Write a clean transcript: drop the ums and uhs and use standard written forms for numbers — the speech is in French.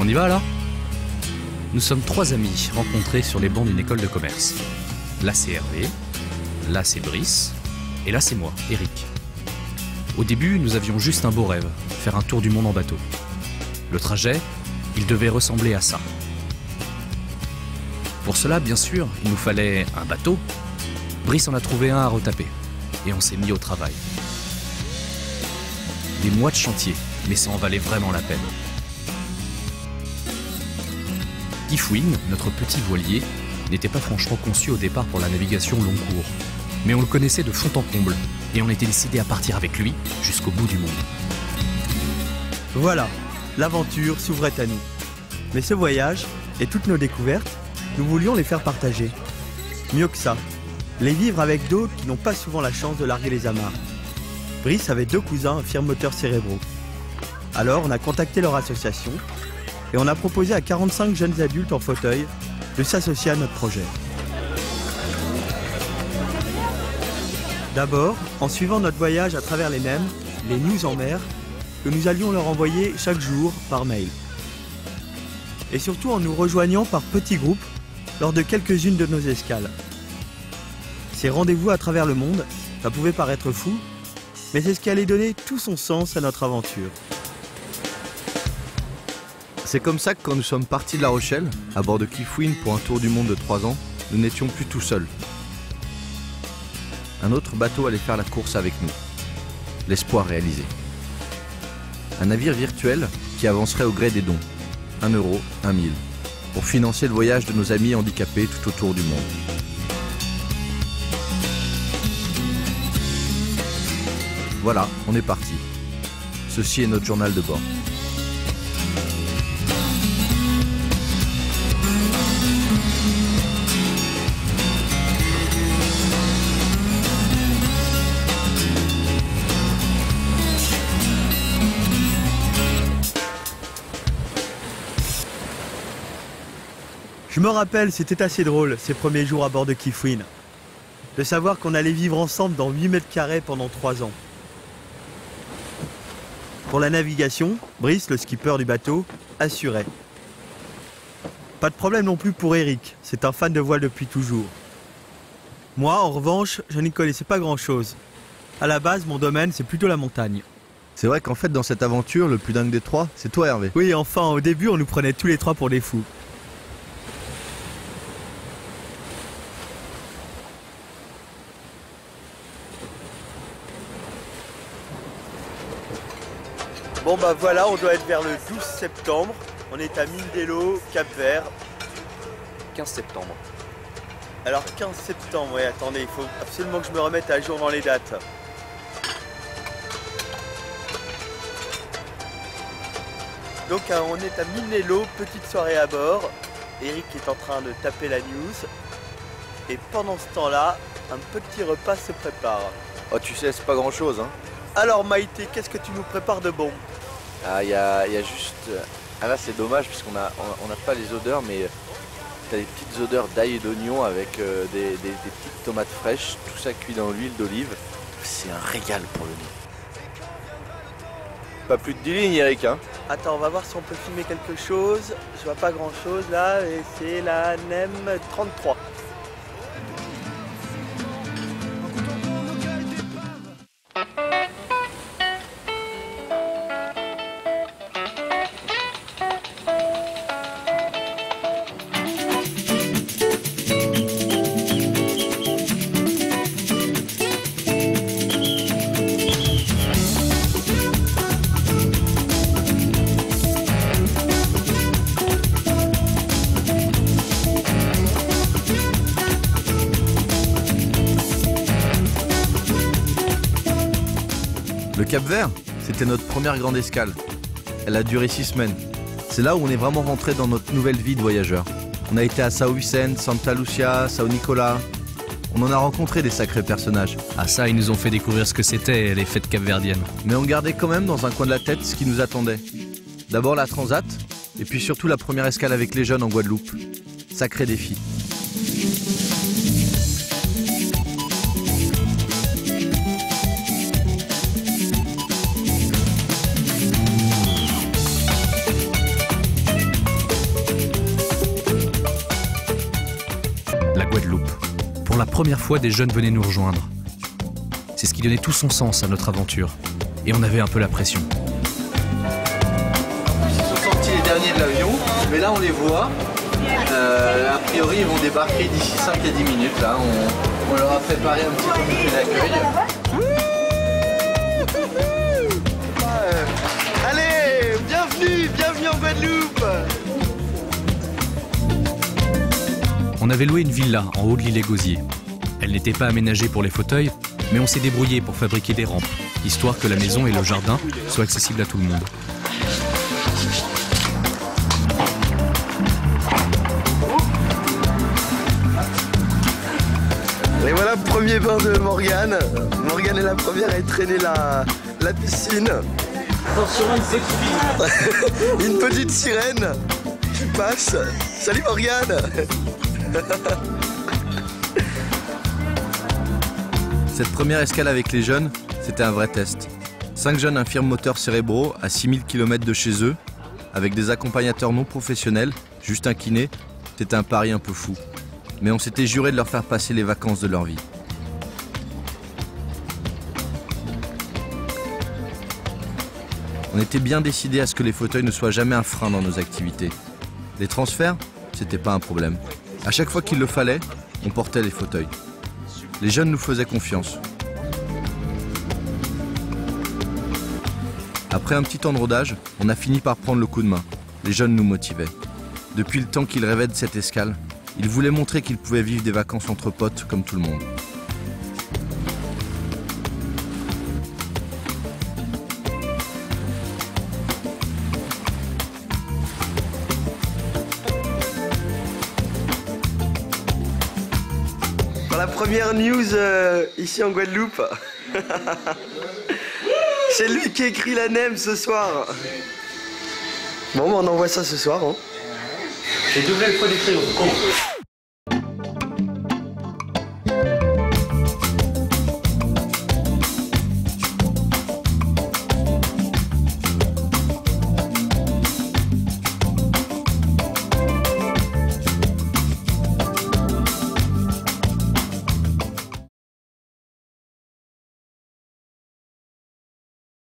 On y va alors? Nous sommes 3 amis rencontrés sur les bancs d'une école de commerce. Là c'est Hervé, là c'est Brice, et là c'est moi, Eric. Au début, nous avions juste un beau rêve, faire un tour du monde en bateau. Le trajet, il devait ressembler à ça. Pour cela, bien sûr, il nous fallait un bateau. Brice en a trouvé un à retaper, et on s'est mis au travail. Des mois de chantier, mais ça en valait vraiment la peine. Typhouine, notre petit voilier, n'était pas franchement conçu au départ pour la navigation long cours. Mais on le connaissait de fond en comble, et on était décidé à partir avec lui jusqu'au bout du monde. Voilà, l'aventure s'ouvrait à nous. Mais ce voyage, et toutes nos découvertes, nous voulions les faire partager. Mieux que ça, les vivre avec d'autres qui n'ont pas souvent la chance de larguer les amarres. Brice avait 2 cousins infirmes moteurs cérébraux. Alors on a contacté leur association, et on a proposé à 45 jeunes adultes en fauteuil de s'associer à notre projet. D'abord, en suivant notre voyage à travers les NEM, les news en mer, que nous allions leur envoyer chaque jour par mail. Et surtout en nous rejoignant par petits groupes lors de quelques-unes de nos escales. Ces rendez-vous à travers le monde, ça pouvait paraître fou, mais c'est ce qui allait donner tout son sens à notre aventure. C'est comme ça que quand nous sommes partis de La Rochelle, à bord de Typhouine pour un tour du monde de 3 ans, nous n'étions plus tout seuls. Un autre bateau allait faire la course avec nous. L'espoir réalisé. Un navire virtuel qui avancerait au gré des dons. 1 euro, 1 000. Pour financer le voyage de nos amis handicapés tout autour du monde. Voilà, on est parti. Ceci est notre journal de bord. Je me rappelle, c'était assez drôle ces premiers jours à bord de Typhouine. De savoir qu'on allait vivre ensemble dans 8 mètres carrés pendant 3 ans. Pour la navigation, Brice, le skipper du bateau, assurait. Pas de problème non plus pour Eric, c'est un fan de voile depuis toujours. Moi, en revanche, je n'y connaissais pas grand-chose. À la base, mon domaine, c'est plutôt la montagne. C'est vrai qu'en fait, dans cette aventure, le plus dingue des 3, c'est toi, Hervé. Oui, enfin, au début, on nous prenait tous les 3 pour des fous. Bon bah voilà, on doit être vers le 12 septembre. On est à Mindelo, Cap-Vert. 15 septembre. Alors 15 septembre, ouais, attendez, il faut absolument que je me remette à jour dans les dates. Donc on est à Mindelo, petite soirée à bord. Eric est en train de taper la news. Et pendant ce temps-là, un petit repas se prépare. Oh, tu sais, c'est pas grand-chose, hein. Alors Maïté, qu'est-ce que tu nous prépares de bon? Ah, il y a juste... Ah là, c'est dommage, puisqu'on n'a pas les odeurs, mais t'as des petites odeurs d'ail et d'oignon avec des petites tomates fraîches, tout ça cuit dans l'huile d'olive. C'est un régal pour le nez. Pas plus de 10 lignes, Eric, hein. Attends, on va voir si on peut filmer quelque chose. Je vois pas grand-chose là, et c'est la NEM 33. Le Cap-Vert, c'était notre première grande escale. Elle a duré 6 semaines. C'est là où on est vraiment rentré dans notre nouvelle vie de voyageur. On a été à São Vicente, Santa Lucia, São Nicolas. On en a rencontré des sacrés personnages. Ah ça, ils nous ont fait découvrir ce que c'était, les fêtes capverdiennes. Mais on gardait quand même dans un coin de la tête ce qui nous attendait. D'abord la Transat, et puis surtout la première escale avec les jeunes en Guadeloupe. Sacré défi. la Guadeloupe. Pour la première fois, des jeunes venaient nous rejoindre. C'est ce qui donnait tout son sens à notre aventure. Et on avait un peu la pression. Ils sont sortis les derniers de l'avion, mais là on les voit. A priori ils vont débarquer d'ici 5 à 10 minutes. Là. On leur a préparé un petit comité d'accueil. Allez, bienvenue en Guadeloupe. On avait loué une villa en haut de l'île Gosier. Elle n'était pas aménagée pour les fauteuils, mais on s'est débrouillé pour fabriquer des rampes, histoire que la maison et le jardin soient accessibles à tout le monde. Et voilà, premier bain de Morgane. Morgane est la première à traîner la piscine. Attention, Une petite sirène qui passe. Salut Morgane. Cette première escale avec les jeunes, c'était un vrai test. 5 jeunes infirmes moteurs cérébraux à 6000 km de chez eux, avec des accompagnateurs non professionnels, juste un kiné, c'était un pari un peu fou. Mais on s'était juré de leur faire passer les vacances de leur vie. On était bien décidés à ce que les fauteuils ne soient jamais un frein dans nos activités. Les transferts, c'était pas un problème. À chaque fois qu'il le fallait, on portait les fauteuils. Les jeunes nous faisaient confiance. Après un petit temps de rodage, on a fini par prendre le coup de main. Les jeunes nous motivaient. Depuis le temps qu'ils rêvaient de cette escale, ils voulaient montrer qu'ils pouvaient vivre des vacances entre potes comme tout le monde. Pour la première news ici en Guadeloupe. C'est lui qui écrit la NEM ce soir. Bon, on envoie ça ce soir. Hein. J'ai doublé le poids du crayon.